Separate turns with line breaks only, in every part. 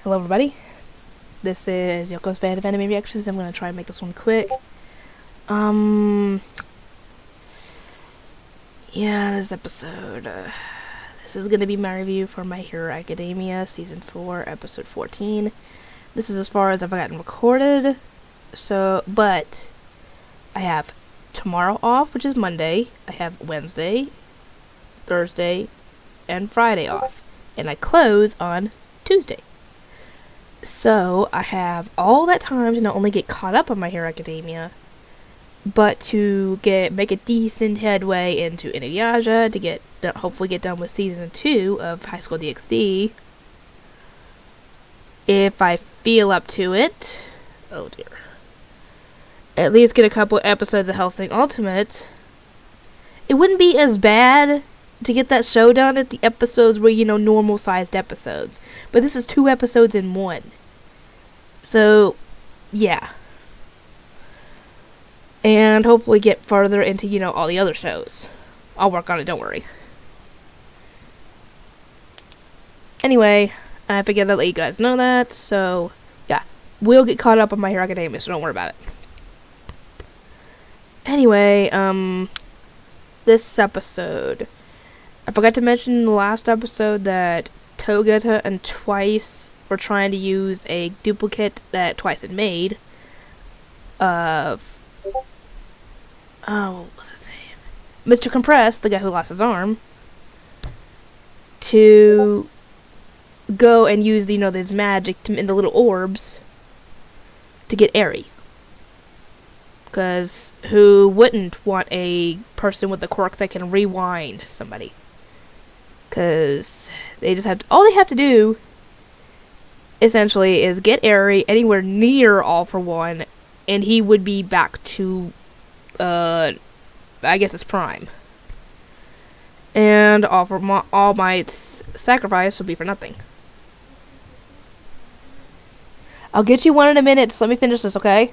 Hello everybody, this is Yoko's Band of Anime Reactions. I'm going to try and make this one quick. Yeah, this episode, this is going to be my review for My Hero Academia, Season 4, Episode 14. This is as far as I've gotten recorded, but I have tomorrow off, which is Monday. I have Wednesday, Thursday, and Friday off, and I close on Tuesday. So, I have all that time to not only get caught up on My Hero Academia, but to make a decent headway into Inuyasha, to hopefully get done with Season 2 of High School DxD, if I feel up to it. Oh dear. At least get a couple episodes of Hellsing Ultimate. It wouldn't be as bad to get that show done at the episodes were, normal sized episodes. But this is 2 episodes in 1. So, yeah. And hopefully get further into, all the other shows. I'll work on it, don't worry. Anyway, I figured I'd let you guys know that, so, yeah. We'll get caught up on My Hero Academia, so don't worry about it. Anyway, this episode, I forgot to mention in the last episode that Togeta and Twice were trying to use a duplicate that Twice had made of, what was his name? Mr. Compress, the guy who lost his arm, to go and use, this magic in the little orbs to get Eri. Because who wouldn't want a person with a quirk that can rewind somebody? Because they just all they have to do, essentially, is get Eri anywhere near All For One, and he would be back to, I guess it's prime. And All Might's sacrifice will be for nothing. I'll get you one in a minute, so let me finish this, okay?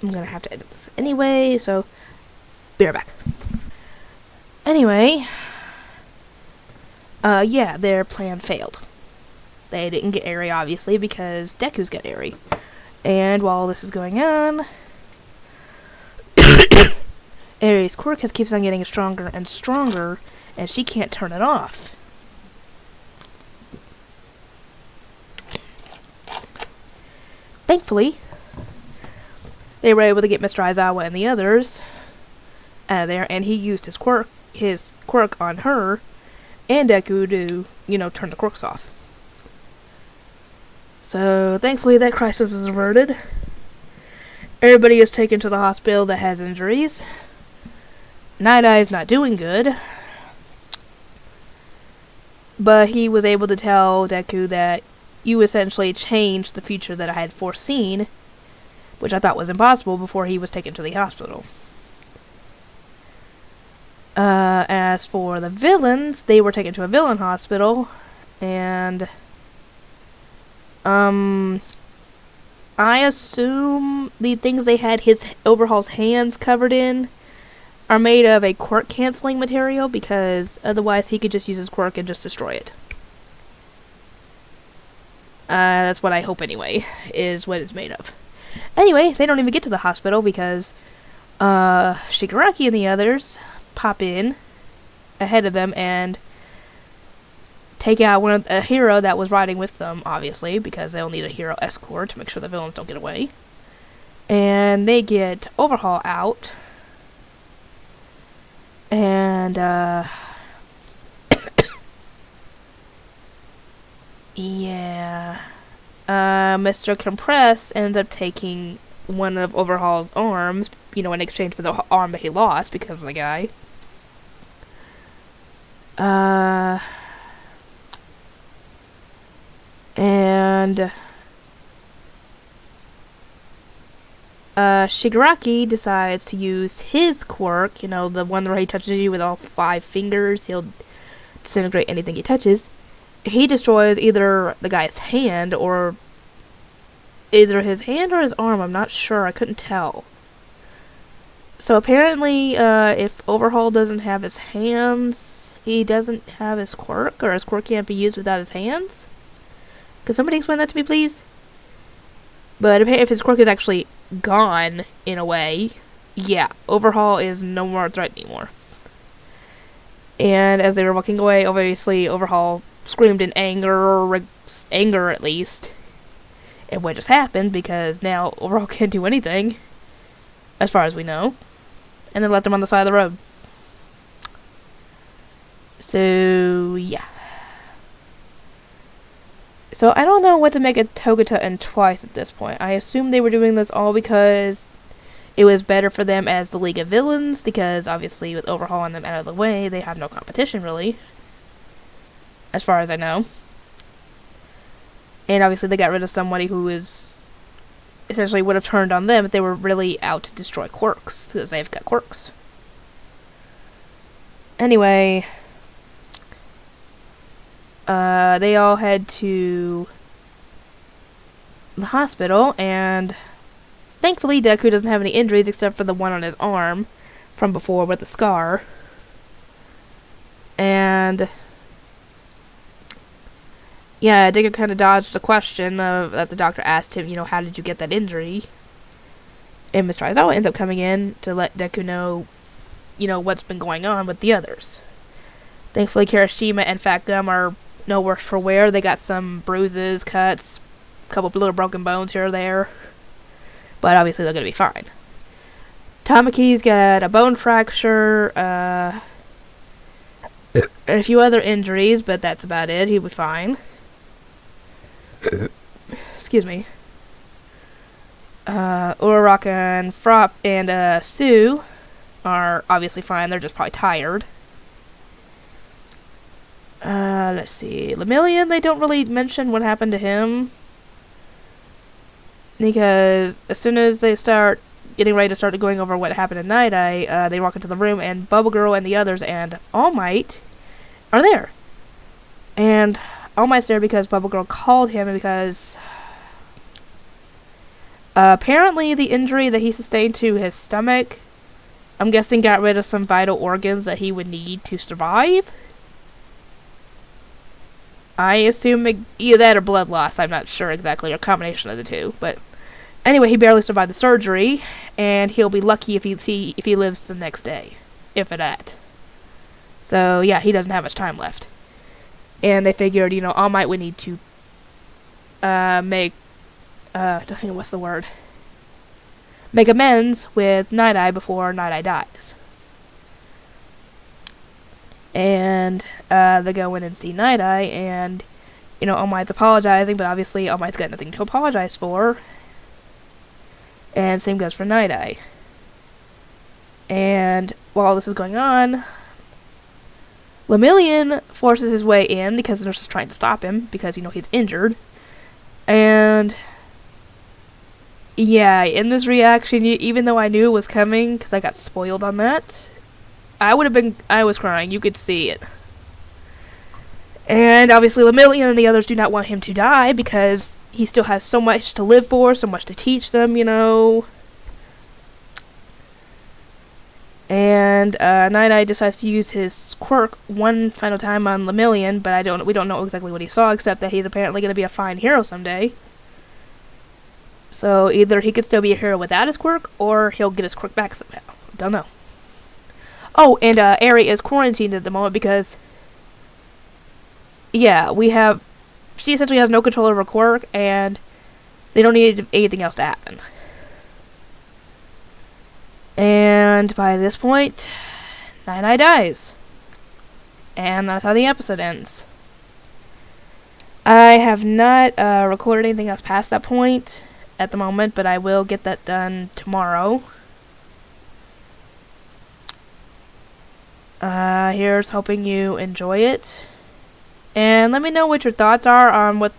I'm gonna have to edit this anyway, so be right back. Anyway, yeah, their plan failed. They didn't get Eri, obviously, because Deku's got Eri. And while this is going on, Eri's quirk keeps on getting stronger and stronger, and she can't turn it off. Thankfully, they were able to get Mr. Aizawa and the others out of there, and he used his quirk on her and Deku to, turn the quirks off. So, thankfully, that crisis is averted. Everybody is taken to the hospital that has injuries. Night Eye's not doing good, but he was able to tell Deku that you essentially changed the future that I had foreseen, which I thought was impossible before he was taken to the hospital. As for the villains, they were taken to a villain hospital, and I assume the things they had his Overhaul's hands covered in are made of a quirk canceling material, because otherwise he could just use his quirk and just destroy it. That's what I hope anyway, is what it's made of. Anyway, they don't even get to the hospital because Shigaraki and the others pop in ahead of them and take out a hero that was riding with them, obviously, because they'll need a hero escort to make sure the villains don't get away. And they get Overhaul out. And, yeah. Mr. Compress ends up taking one of Overhaul's arms, in exchange for the arm that he lost because of the guy. And Shigaraki decides to use his quirk, the one where he touches you with all 5 fingers. He'll disintegrate anything he touches. He destroys either the guy's hand or either his hand or his arm. I'm not sure. I couldn't tell. So apparently, if Overhaul doesn't have his hands, he doesn't have his quirk, or his quirk can't be used without his hands? Could somebody explain that to me, please? But if his quirk is actually gone, in a way, yeah, Overhaul is no more a threat anymore. And as they were walking away, obviously Overhaul screamed in anger at least, at what just happened, because now Overhaul can't do anything, as far as we know, and then left him on the side of the road. So, yeah. So, I don't know what to make of Togata and Twice at this point. I assume they were doing this all because it was better for them as the League of Villains, because obviously with Overhaul and them out of the way, they have no competition, really. As far as I know. And obviously they got rid of somebody who is essentially would have turned on them if they were really out to destroy quirks, because they've got quirks. Anyway, they all head to the hospital, and thankfully Deku doesn't have any injuries except for the one on his arm from before with the scar. And yeah, Deku kind of dodged the question that the doctor asked him, how did you get that injury? And Mr. Aizawa ends up coming in to let Deku know, what's been going on with the others. Thankfully, Kirishima and Fat Gum are no worse for wear. They got some bruises, cuts, a couple little broken bones here or there. But obviously they're going to be fine. Tamaki's got a bone fracture, and a few other injuries, but that's about it. He'll be fine. Excuse me. Uraraka and Frop and Sue are obviously fine. They're just probably tired. Let's see. Lemillion, they don't really mention what happened to him. Because as soon as they start getting ready to start going over what happened at Night Eye, they walk into the room and Bubble Girl and the others and All Might are there. And All Might's there because Bubble Girl called him because apparently the injury that he sustained to his stomach, I'm guessing, got rid of some vital organs that he would need to survive. I assume either that or blood loss. I'm not sure exactly, or a combination of the two. But anyway, he barely survived the surgery, and he'll be lucky if he lives the next day, if at that. So yeah, he doesn't have much time left. And they figured, All Might would need to make amends with Night Eye before Night Eye dies. And they go in and see Night Eye, and All Might's apologizing, but obviously All Might's got nothing to apologize for. And same goes for Night Eye. And while this is going on, Lemillion forces his way in because the nurse is trying to stop him because he's injured. And yeah, in this reaction, even though I knew it was coming because I got spoiled on that, I was crying. You could see it. And obviously Lemillion and the others do not want him to die because he still has so much to live for, so much to teach them, And Night Eye decides to use his quirk one final time on Lemillion, but we don't know exactly what he saw, except that he's apparently going to be a fine hero someday. So either he could still be a hero without his quirk, or he'll get his quirk back somehow. Don't know. Oh, and Eri is quarantined at the moment because, yeah, she essentially has no control over her quirk, and they don't need anything else to happen. And by this point, Night Eye dies. And that's how the episode ends. I have not recorded anything else past that point at the moment, but I will get that done tomorrow. Here's hoping you enjoy it. And let me know what your thoughts are on what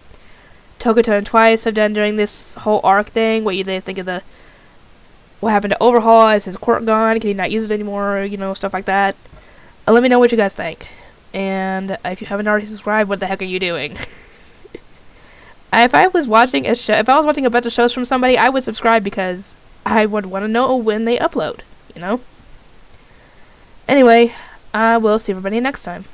Togata and Twice have done during this whole arc thing. What you guys think of what happened to Overhaul? Is his quirk gone? Can he not use it anymore? Stuff like that. Let me know what you guys think. And if you haven't already subscribed, what the heck are you doing? If I was watching a bunch of shows from somebody, I would subscribe because I would want to know when they upload, Anyway, I will see everybody next time.